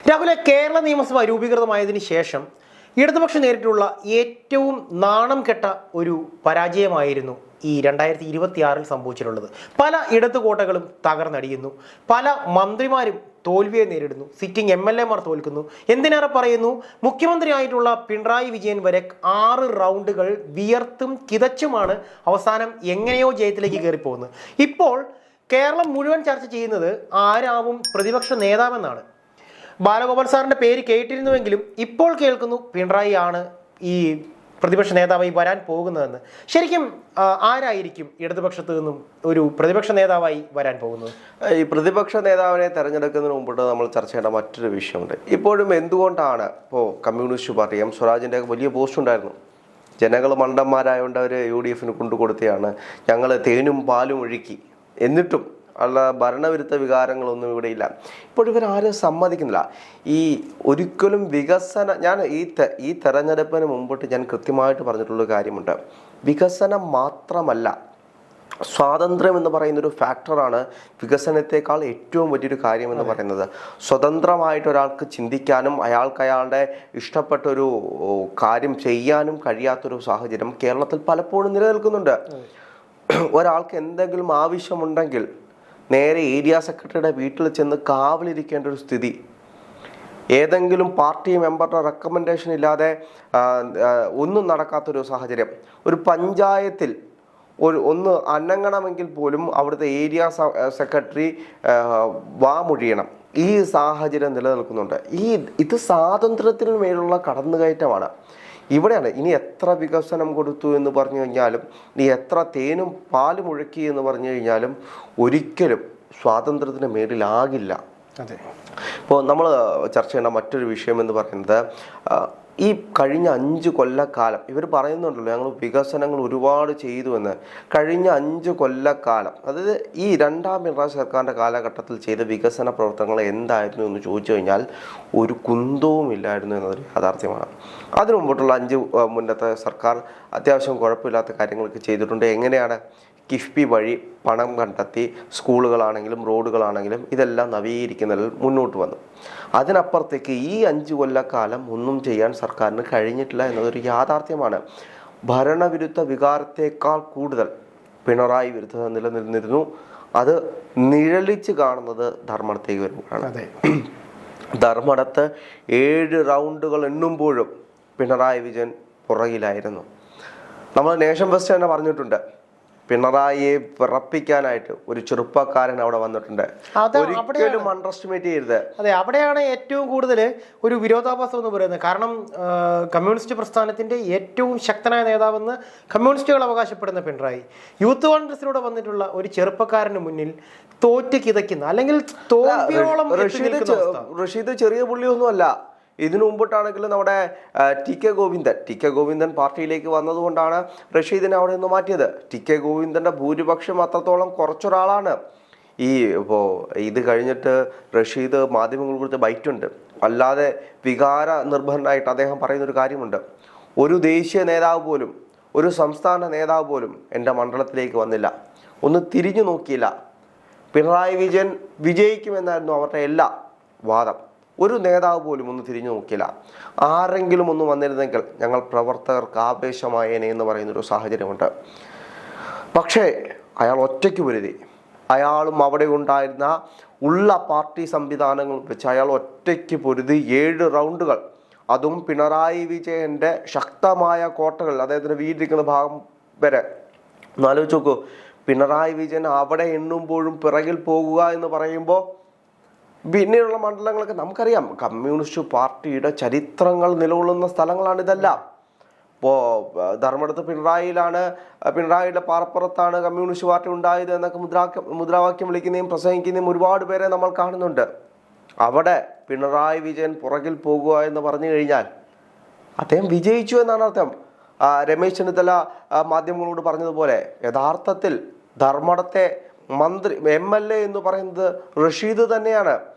രാഹുലെ, കേരള നിയമസഭ രൂപീകൃതമായതിനു ശേഷം ഇടതുപക്ഷം നേരിട്ടുള്ള ഏറ്റവും നാണം കെട്ട ഒരു പരാജയമായിരുന്നു ഈ 2026 സംഭവിച്ചിട്ടുള്ളത്. പല ഇടതുകോട്ടകളും തകർന്നടിയുന്നു, പല മന്ത്രിമാരും തോൽവിയെ നേരിടുന്നു, സിറ്റിംഗ് MLA മാർ തോൽക്കുന്നു. എന്തിനേറെ പറയുന്നു, മുഖ്യമന്ത്രിയായിട്ടുള്ള പിണറായി വിജയൻ വരെ 6 റൗണ്ടുകൾ വിയർത്തും കിതച്ചുമാണ് അവസാനം എങ്ങനെയോ ജയത്തിലേക്ക് കയറിപ്പോകുന്നത്. ഇപ്പോൾ കേരളം മുഴുവൻ ചർച്ച ചെയ്യുന്നത് ആരാവും പ്രതിപക്ഷ നേതാവെന്നാണ്. ബാലഗോപാൽ സാറിൻ്റെ പേര് കേട്ടിരുന്നുവെങ്കിലും ഇപ്പോൾ കേൾക്കുന്നു പിണറായി ആണ് ഈ പ്രതിപക്ഷ നേതാവായി വരാൻ പോകുന്നതെന്ന്. ശരിക്കും ആരായിരിക്കും ഇടതുപക്ഷത്തു നിന്നും ഒരു പ്രതിപക്ഷ നേതാവായി വരാൻ പോകുന്നത്? ഈ പ്രതിപക്ഷ നേതാവിനെ തെരഞ്ഞെടുക്കുന്നതിന് മുമ്പിട്ട് നമ്മൾ ചർച്ച ചെയ്യേണ്ട മറ്റൊരു വിഷയമുണ്ട്. ഇപ്പോഴും എന്തുകൊണ്ടാണ് ഇപ്പോൾ കമ്മ്യൂണിസ്റ്റ് പാർട്ടി സ്വരാജിൻ്റെ വലിയ പോസ്റ്റ് ഉണ്ടായിരുന്നു, ജനങ്ങൾ മണ്ടന്മാരായതുകൊണ്ട് അവർ UDF കൊണ്ടുകൊടുത്തതാണ്, ഞങ്ങൾ തേനും പാലും ഒഴുക്കി, എന്നിട്ടും അല്ല ഭരണവിരുദ്ധ വികാരങ്ങളൊന്നും ഇവിടെയില്ല. ഇപ്പോൾ ഇവരാരും സമ്മതിക്കുന്നില്ല. ഈ ഒരിക്കലും ഞാൻ ഈ തെരഞ്ഞെടുപ്പിന് മുമ്പിട്ട് ഞാൻ കൃത്യമായിട്ട് പറഞ്ഞിട്ടുള്ള കാര്യമുണ്ട്. വികസനം മാത്രമല്ല, സ്വാതന്ത്ര്യം എന്ന് പറയുന്നൊരു ഫാക്ടറാണ് വികസനത്തെക്കാൾ ഏറ്റവും വലിയൊരു കാര്യം എന്ന് പറയുന്നത്. സ്വതന്ത്രമായിട്ട് ഒരാൾക്ക് ചിന്തിക്കാനും അയാളുടെ ഇഷ്ടപ്പെട്ടൊരു കാര്യം ചെയ്യാനും കഴിയാത്തൊരു സാഹചര്യം കേരളത്തിൽ പലപ്പോഴും നിലനിൽക്കുന്നുണ്ട്. ഒരാൾക്ക് എന്തെങ്കിലും ആവശ്യമുണ്ടെങ്കിൽ നേരെ ഏരിയ സെക്രട്ടറിയുടെ വീട്ടിൽ ചെന്ന് കാവലിരിക്കേണ്ട ഒരു സ്ഥിതി, ഏതെങ്കിലും പാർട്ടി മെമ്പറുടെ റെക്കമെൻഡേഷൻ ഇല്ലാതെ ഒന്നും നടക്കാത്തൊരു സാഹചര്യം, ഒരു പഞ്ചായത്തിൽ ഒന്ന് അനങ്ങണമെങ്കിൽ പോലും അവിടുത്തെ ഏരിയ സെക്രട്ടറി വാമൊഴിയണം. ഈ സാഹചര്യം നിലനിൽക്കുന്നുണ്ട്. ഇത് സ്വാതന്ത്ര്യത്തിന് മേലുള്ള കടന്നുകയറ്റമാണ്. ഇവിടെയാണ് ഇനി എത്ര വികസനം കൊടുത്തു എന്ന് പറഞ്ഞു കഴിഞ്ഞാലും, ഇനി എത്ര തേനും പാലും ഒഴുക്കി എന്ന് പറഞ്ഞു കഴിഞ്ഞാലും ഒരിക്കലും സ്വാതന്ത്ര്യത്തിന് മേലിലാകില്ല. അതെ. ഇപ്പോൾ നമ്മൾ ചർച്ച ചെയ്യേണ്ട മറ്റൊരു വിഷയം എന്ന് പറയുന്നത്, ഈ കഴിഞ്ഞ 5 കൊല്ലക്കാലം ഇവർ പറയുന്നുണ്ടല്ലോ ഞങ്ങൾ വികസനങ്ങൾ ഒരുപാട് ചെയ്തു എന്ന്. കഴിഞ്ഞ 5 കൊല്ലക്കാലം, അതായത് ഈ 2ാം പിണറായി സർക്കാരിൻ്റെ കാലഘട്ടത്തിൽ ചെയ്ത വികസന പ്രവർത്തനങ്ങൾ എന്തായിരുന്നു എന്ന് ചോദിച്ചു കഴിഞ്ഞാൽ ഒരു കുന്തവും ഇല്ലായിരുന്നു എന്നതൊരു യാഥാർത്ഥ്യമാണ്. അതിനു മുമ്പോട്ടുള്ള 5 മുന്നത്തെ സർക്കാർ അത്യാവശ്യം കുഴപ്പമില്ലാത്ത കാര്യങ്ങളൊക്കെ ചെയ്തിട്ടുണ്ട്. എങ്ങനെയാണ്? കിഫ്ബി വഴി പണം കണ്ടെത്തി സ്കൂളുകളാണെങ്കിലും റോഡുകളാണെങ്കിലും ഇതെല്ലാം നവീകരിക്കുന്നതിൽ മുന്നോട്ട് വന്നു. അതിനപ്പുറത്തേക്ക് ഈ 5 കൊല്ലക്കാലം ഒന്നും ചെയ്യാൻ സർക്കാരിന് കഴിഞ്ഞിട്ടില്ല എന്നതൊരു യാഥാർത്ഥ്യമാണ്. ഭരണവിരുദ്ധ വികാരത്തേക്കാൾ കൂടുതൽ പിണറായി വിരുദ്ധത നിലനിന്നിരുന്നു. അത് നിഴലിച്ച് കാണുന്നത് ധർമ്മടത്തേക്ക് വരുമ്പോഴാണ്. ധർമ്മടത്ത് 7 റൗണ്ടുകൾ എണ്ണുമ്പോഴും പിണറായി വിജയൻ പുറകിലായിരുന്നു. നമ്മൾ നേഷൻ ഫസ്റ്റ് തന്നെ പറഞ്ഞിട്ടുണ്ട്, പിണറായിയെ വിറപ്പിക്കാനായിട്ട് ഒരു ചെറുപ്പക്കാരൻ അവിടെ വന്നിട്ടുണ്ട്. ഒരിക്കലും അണ്ടർഎസ്റ്റിമേറ്റ് ചെയ്യരുത്. അതെ, അവിടെയാണ് ഏറ്റവും കൂടുതൽ ഒരു വിരോധാഭാസം എന്ന് പറയുന്നത്. കാരണം കമ്മ്യൂണിസ്റ്റ് പ്രസ്ഥാനത്തിന്റെ ഏറ്റവും ശക്തനായ നേതാവെന്ന് കമ്മ്യൂണിസ്റ്റുകൾ അവകാശപ്പെടുന്ന പിണറായി യൂത്ത് കോൺഗ്രസിലൂടെ വന്നിട്ടുള്ള ഒരു ചെറുപ്പക്കാരന് മുന്നിൽ തോറ്റ് കിതയ്ക്കുന്ന, അല്ലെങ്കിൽ തോൽവിയോളം റഷീദ് ചെറിയ പുള്ളിയൊന്നുമല്ല. ഇതിനു മുമ്പിട്ടാണെങ്കിലും നമ്മുടെ ടി കെ ഗോവിന്ദൻ പാർട്ടിയിലേക്ക് വന്നതുകൊണ്ടാണ് റഷീദിനെ അവിടെ നിന്ന് മാറ്റിയത്. ടി കെ ഗോവിന്ദൻ്റെ ഭൂരിപക്ഷം അത്രത്തോളം കുറച്ചൊരാളാണ്. ഇപ്പോൾ ഇത് കഴിഞ്ഞിട്ട് റഷീദ് മാധ്യമങ്ങൾ കൊടുത്ത ബൈറ്റുണ്ട്. അല്ലാതെ വികാര നിർഭരനായിട്ട് അദ്ദേഹം പറയുന്നൊരു കാര്യമുണ്ട്, ഒരു ദേശീയ നേതാവ് പോലും, ഒരു സംസ്ഥാന നേതാവ് പോലും എൻ്റെ മണ്ഡലത്തിലേക്ക് വന്നില്ല, ഒന്ന് തിരിഞ്ഞു നോക്കിയില്ല. പിണറായി വിജയൻ വിജയിക്കുമെന്നായിരുന്നു അവരുടെ എല്ലാ വാദം. ഒരു നേതാവ് പോലും ഒന്ന് തിരിഞ്ഞു നോക്കിയില്ല. ആരെങ്കിലും ഒന്ന് വന്നിരുന്നെങ്കിൽ ഞങ്ങൾ പ്രവർത്തകർക്ക് ആവേശമായേനെ എന്ന് പറയുന്നൊരു സാഹചര്യമുണ്ട്. പക്ഷേ അയാൾ ഒറ്റയ്ക്ക് പൊരുതി. അയാളും അവിടെ ഉണ്ടായിരുന്ന ഉള്ള പാർട്ടി സംവിധാനങ്ങൾ വെച്ച് അയാൾ ഒറ്റയ്ക്ക് പൊരുതി 7 റൗണ്ടുകൾ, അതും പിണറായി വിജയൻ്റെ ശക്തമായ കോട്ടകൾ, അദ്ദേഹത്തിൻ്റെ വീടിരിക്കുന്ന ഭാഗം വരെ. ഒന്നാലോചിച്ച് നോക്കൂ, പിണറായി വിജയൻ അവിടെ എണ്ണുമ്പോഴും പിറകിൽ പോകുക എന്ന് പറയുമ്പോൾ പിന്നീടുള്ള മണ്ഡലങ്ങളൊക്കെ നമുക്കറിയാം. കമ്മ്യൂണിസ്റ്റ് പാർട്ടിയുടെ ചരിത്രങ്ങൾ നിലകൊള്ളുന്ന സ്ഥലങ്ങളാണ് ഇതെല്ലാം. ഇപ്പോൾ ധർമ്മടത്ത് പിണറായിയുടെ പാറപ്പുറത്താണ് കമ്മ്യൂണിസ്റ്റ് പാർട്ടി ഉണ്ടായത് എന്നൊക്കെ മുദ്രാവാക്യം വിളിക്കുന്നതും പ്രസംഗിക്കുന്നതും ഒരുപാട് പേരെ നമ്മൾ കാണുന്നുണ്ട്. അവിടെ പിണറായി വിജയൻ പുറകിൽ പോകുക എന്ന് പറഞ്ഞു കഴിഞ്ഞാൽ അദ്ദേഹം വിജയിച്ചു എന്നാണ് അർത്ഥം. രമേശ് ചെന്നിത്തല മാധ്യമങ്ങളോട് പറഞ്ഞതുപോലെ യഥാർത്ഥത്തിൽ ധർമ്മടത്തെ MLA എന്ന് പറയുന്നത് റഷീദ് തന്നെയാണ്.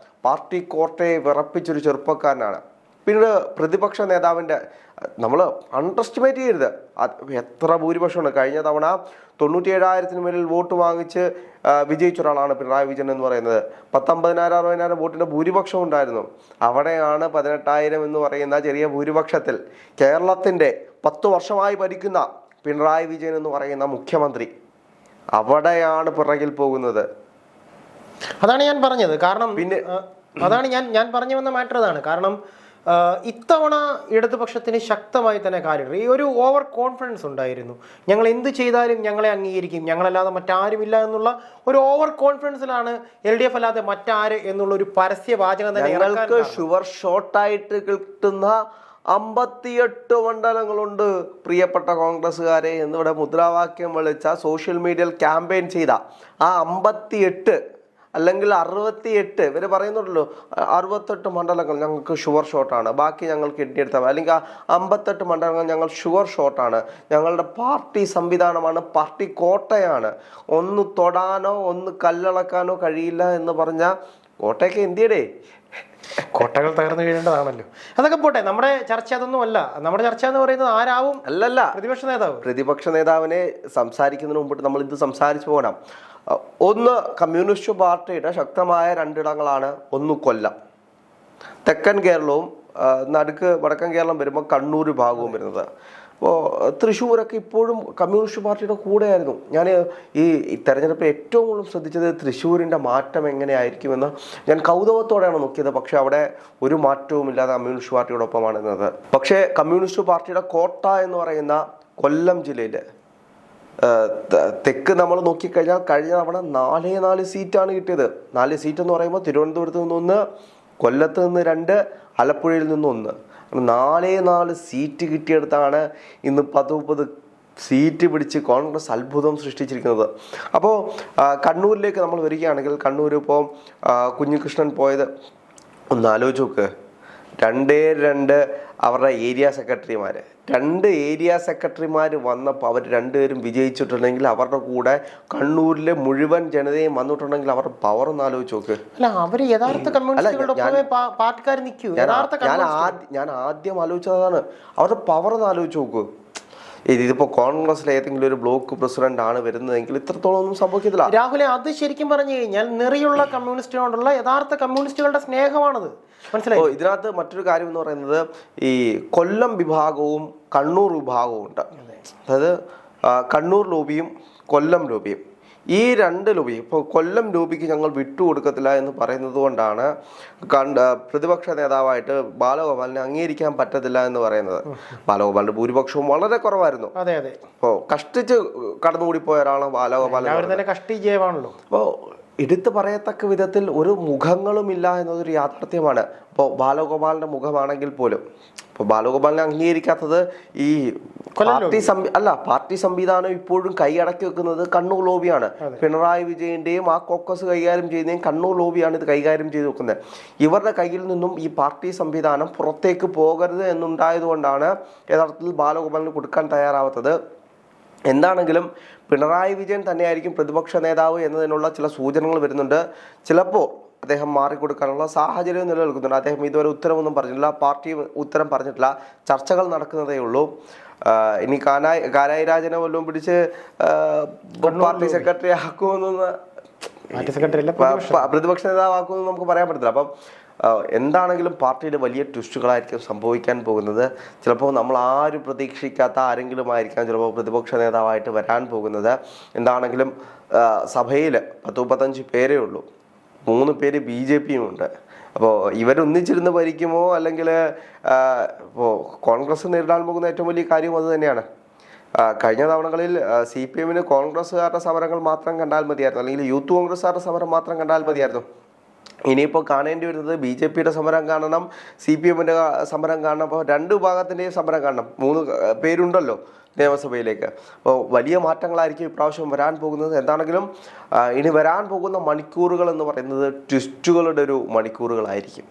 പാർട്ടി കോട്ടയെ വിറപ്പിച്ചൊരു ചെറുപ്പക്കാരനാണ്. പിന്നീട് പ്രതിപക്ഷ നേതാവിൻ്റെ നമ്മൾ അണ്ടർ എസ്റ്റിമേറ്റ് ചെയ്യരുത്, എത്ര ഭൂരിപക്ഷമാണ്. കഴിഞ്ഞ തവണ 97,000 മേലിൽ വോട്ട് വാങ്ങിച്ച് വിജയിച്ച ഒരാളാണ് പിണറായി വിജയൻ എന്ന് പറയുന്നത്. 19,000 60,000 വോട്ടിൻ്റെ ഭൂരിപക്ഷം ഉണ്ടായിരുന്നു. അവിടെയാണ് 18,000 എന്ന് പറയുന്ന ചെറിയ ഭൂരിപക്ഷത്തിൽ കേരളത്തിൻ്റെ 10 വർഷമായി ഭരിക്കുന്ന പിണറായി വിജയൻ എന്ന് പറയുന്ന മുഖ്യമന്ത്രി അവിടെയാണ് പിറകിൽ പോകുന്നത്. അതാണ് ഞാൻ പറഞ്ഞത്. കാരണം പിന്നെ അതാണ് ഞാൻ പറഞ്ഞു വന്ന മാറ്റർ അതാണ്. കാരണം ഇത്തവണ ഇടതുപക്ഷത്തിന് ശക്തമായി തന്നെ കാലിടറി. ഈ ഒരു ഓവർ കോൺഫിഡൻസ് ഉണ്ടായിരുന്നു. ഞങ്ങൾ എന്ത് ചെയ്താലും ഞങ്ങളെ അംഗീകരിക്കും, ഞങ്ങളല്ലാതെ മറ്റാരുമില്ല എന്നുള്ള ഒരു ഓവർ കോൺഫിഡൻസിലാണ് LDF അല്ലാതെ മറ്റാര് എന്നുള്ള ഒരു പരസ്യവാചകം തന്നെ. ഞങ്ങൾക്ക് ഷുവർ ഷോട്ടായിട്ട് കിട്ടുന്ന 58 മണ്ഡലങ്ങളുണ്ട് പ്രിയപ്പെട്ട കോൺഗ്രസ്സുകാരെ എന്നിവിടെ മുദ്രാവാക്യം വിളിച്ച സോഷ്യൽ മീഡിയയിൽ ക്യാമ്പയിൻ ചെയ്ത ആ 58 അല്ലെങ്കിൽ 68 ഇവർ പറയുന്നുണ്ടല്ലോ 68 മണ്ഡലങ്ങൾ ഞങ്ങൾക്ക് ഷുവർ ഷോട്ടാണ്, ബാക്കി ഞങ്ങൾക്ക് എണ്ണിയെടുത്താൽ, അല്ലെങ്കിൽ 58 മണ്ഡലങ്ങൾ ഞങ്ങൾ ഷുവർ ഷോട്ടാണ്, ഞങ്ങളുടെ പാർട്ടി സംവിധാനമാണ്, പാർട്ടി കോട്ടയാണ്, ഒന്ന് തൊടാനോ ഒന്ന് കല്ലളക്കാനോ കഴിയില്ല എന്ന് പറഞ്ഞ കോട്ടയൊക്കെ എന്തിയടേ? കോട്ടകൾ തകർന്നു വീഴേണ്ടതാണല്ലോ. അതൊക്കെ പോട്ടെ, നമ്മുടെ ചർച്ച അതൊന്നും അല്ല. നമ്മുടെ ചർച്ച എന്ന് പറയുന്നത് ആരാവും അല്ലല്ല പ്രതിപക്ഷ നേതാവിനെ സംസാരിക്കുന്നതിന് മുമ്പിട്ട് നമ്മൾ ഇത് സംസാരിച്ചു പോകണം. ഒന്ന് കമ്മ്യൂണിസ്റ്റ് പാർട്ടിയുടെ ശക്തമായ 2 ഇടങ്ങളാണ്. ഒന്ന് കൊല്ലം, തെക്കൻ കേരളവും നടുക്ക് വടക്കൻ കേരളം വരുമ്പോൾ കണ്ണൂർ ഭാഗവും വരുന്നത്. അപ്പോൾ തൃശ്ശൂരൊക്കെ ഇപ്പോഴും കമ്മ്യൂണിസ്റ്റ് പാർട്ടിയുടെ കൂടെയായിരുന്നു. ഞാൻ ഈ തെരഞ്ഞെടുപ്പിൽ ഏറ്റവും കൂടുതൽ ശ്രദ്ധിച്ചത് തൃശ്ശൂരിൻ്റെ മാറ്റം എങ്ങനെയായിരിക്കുമെന്ന് ഞാൻ കൗതുകത്തോടെയാണ് നോക്കിയത്. പക്ഷേ അവിടെ ഒരു മാറ്റവും ഇല്ലാതെ കമ്മ്യൂണിസ്റ്റ് പാർട്ടിയുടെ ഒപ്പമാണ് നിന്നത്. പക്ഷേ കമ്മ്യൂണിസ്റ്റ് പാർട്ടിയുടെ കോട്ട എന്ന് പറയുന്ന കൊല്ലം ജില്ലയിൽ തെക്ക് നമ്മൾ നോക്കിക്കഴിഞ്ഞാൽ കഴിഞ്ഞ തവണ 4 സീറ്റാണ് കിട്ടിയത്. 4 സീറ്റ് എന്ന് പറയുമ്പോൾ തിരുവനന്തപുരത്ത് നിന്ന് 1, കൊല്ലത്ത് നിന്ന് 2, ആലപ്പുഴയിൽ നിന്ന് 1. 4 സീറ്റ് കിട്ടിയെടുത്താണ് ഇന്ന് 10-30 സീറ്റ് പിടിച്ച് കോൺഗ്രസ് അത്ഭുതം സൃഷ്ടിച്ചിരിക്കുന്നത്. അപ്പോൾ കണ്ണൂരിലേക്ക് നമ്മൾ വരികയാണെങ്കിൽ, കണ്ണൂർ ഇപ്പോൾ കുഞ്ഞികൃഷ്ണൻ പോയത് ഒന്ന് ആലോചിച്ച് നോക്ക്. 2 അവരുടെ ഏരിയ സെക്രട്ടറിമാർ, 2 ഏരിയ സെക്രട്ടറിമാർ വന്നപ്പോൾ അവർ 2 പേരും വിജയിച്ചിട്ടുണ്ടെങ്കിൽ അവരുടെ കൂടെ കണ്ണൂരിലെ മുഴുവൻ ജനതയും വന്നിട്ടുണ്ടെങ്കിൽ അവരുടെ പവർ ഒന്ന് ആലോചിച്ച് നോക്ക്. ഞാൻ ആദ്യം ആലോചിച്ചതാണ് അവരുടെ പവർ ഒന്ന് ആലോചിച്ച് നോക്ക്. ഇതിപ്പോൾ കോൺഗ്രസിലെ ഏതെങ്കിലും ഒരു ബ്ലോക്ക് പ്രസിഡന്റ് ആണ് വരുന്നതെങ്കിൽ ഇത്രത്തോളം ഒന്നും സംഭവിക്കത്തില്ല. രാഹുലെ, അത് ശരിക്കും പറഞ്ഞു കഴിഞ്ഞാൽ നെറിയുള്ള കമ്മ്യൂണിസ്റ്റിനോടുള്ള യഥാർത്ഥ കമ്മ്യൂണിസ്റ്റുകളുടെ സ്നേഹമാണത്. മനസ്സിലായി. ഇതിനകത്ത് മറ്റൊരു കാര്യം എന്ന് പറയുന്നത് ഈ കൊല്ലം വിഭാഗവും കണ്ണൂർ വിഭാഗവും ഉണ്ട്. അതായത് കണ്ണൂർ ലോബിയും കൊല്ലം ലോബിയും, ഈ 2 ലോബി. ഇപ്പോൾ കൊല്ലം ലോബിക്ക് ഞങ്ങൾ വിട്ടുകൊടുക്കത്തില്ല എന്ന് പറയുന്നത് കൊണ്ടാണ് പ്രതിപക്ഷ നേതാവായിട്ട് ബാലഗോപാലിനെ അംഗീകരിക്കാൻ പറ്റത്തില്ല എന്ന് പറയുന്നത്. ബാലഗോപാലിന്റെ ഭൂരിപക്ഷവും വളരെ കുറവായിരുന്നു. അപ്പോൾ കഷ്ടിച്ച് കടന്നുകൂടിപ്പോയ ഒരാളാണ് ബാലഗോപാലൻ. അപ്പോൾ എടുത്തു പറയത്തക്ക വിധത്തിൽ ഒരു മുഖങ്ങളുമില്ല എന്നതൊരു യാഥാർത്ഥ്യമാണ്. ഇപ്പോൾ ബാലഗോപാലിന്റെ മുഖമാണെങ്കിൽ പോലും ഇപ്പോൾ ബാലഗോപാലിനെ അംഗീകരിക്കാത്തത് ഈ പാർട്ടി സംവിധാനം ഇപ്പോഴും കൈയടക്കി വെക്കുന്നത് കണ്ണൂർ ലോബിയാണ്. പിണറായി വിജയന്റെയും ആ കോക്കസ് കൈകാര്യം ചെയ്യുന്നതും കണ്ണൂർ ലോബിയാണ് ഇത് കൈകാര്യം ചെയ്ത് വെക്കുന്നത്. ഇവരുടെ കയ്യിൽ നിന്നും ഈ പാർട്ടി സംവിധാനം പുറത്തേക്ക് പോകരുത് എന്നുണ്ടായതുകൊണ്ടാണ് യഥാർത്ഥത്തിൽ ബാലഗോപാലിന് കൊടുക്കാൻ തയ്യാറാവാത്തത്. എന്താണെങ്കിലും പിണറായി വിജയൻ തന്നെയായിരിക്കും പ്രതിപക്ഷ നേതാവ് എന്നതിനുള്ള ചില സൂചനകൾ വരുന്നുണ്ട്. ചിലപ്പോൾ അദ്ദേഹം മാറിക്കൊടുക്കാനുള്ള സാഹചര്യം നിലനിൽക്കുന്നുണ്ട്. അദ്ദേഹം ഇതുവരെ ഉത്തരവൊന്നും പറഞ്ഞിട്ടില്ല, പാർട്ടി ഉത്തരം പറഞ്ഞിട്ടില്ല, ചർച്ചകൾ നടക്കുന്നതേ ഉള്ളൂ. ഇനി കാനായി രാജനെ വല്ലതും പിടിച്ച് പാർട്ടി സെക്രട്ടറി ആക്കുമെന്ന്, പ്രതിപക്ഷ നേതാവാക്കുമെന്ന് നമുക്ക് പറയാൻ പറ്റത്തില്ല. അപ്പം എന്താണെങ്കിലും പാർട്ടിയുടെ വലിയ ട്വിസ്റ്റുകളായിരിക്കും സംഭവിക്കാൻ പോകുന്നത്. ചിലപ്പോൾ നമ്മൾ ആരും പ്രതീക്ഷിക്കാത്ത ആരെങ്കിലും ആയിരിക്കാം ചിലപ്പോൾ പ്രതിപക്ഷ നേതാവായിട്ട് വരാൻ പോകുന്നത്. എന്താണെങ്കിലും സഭയിൽ 10-35 പേരേ ഉള്ളൂ, 3 പേര് BJPയും ഉണ്ട്. അപ്പോൾ ഇവരൊന്നിച്ചിരുന്ന് ഭരിക്കുമോ, അല്ലെങ്കിൽ ഇപ്പോൾ കോൺഗ്രസ് നേരിടാൻ പോകുന്ന ഏറ്റവും വലിയ കാര്യം അത് തന്നെയാണ്. കഴിഞ്ഞ തവണകളിൽ CPM കോൺഗ്രസ്സുകാരുടെ സമരങ്ങൾ മാത്രം കണ്ടാൽ മതിയായിരുന്നു, അല്ലെങ്കിൽ യൂത്ത് കോൺഗ്രസ്സുകാരുടെ സമരം മാത്രം കണ്ടാൽ മതിയായിരുന്നു. ഇനിയിപ്പോൾ കാണേണ്ടി വരുന്നത് BJPയുടെ സമരം കാണണം, CPMന്റെ സമരം കാണണം. അപ്പോൾ 2 വിഭാഗത്തിൻ്റെയും സമരം കാണണം. 3 പേരുണ്ടല്ലോ നിയമസഭയിലേക്ക്. അപ്പോൾ വലിയ മാറ്റങ്ങളായിരിക്കും ഇപ്രാവശ്യം വരാൻ പോകുന്നത്. എന്താണെങ്കിലും ഇനി വരാൻ പോകുന്ന മണിക്കൂറുകൾ എന്ന് പറയുന്നത് ട്വിസ്റ്റുകളുടെ ഒരു മണിക്കൂറുകളായിരിക്കും.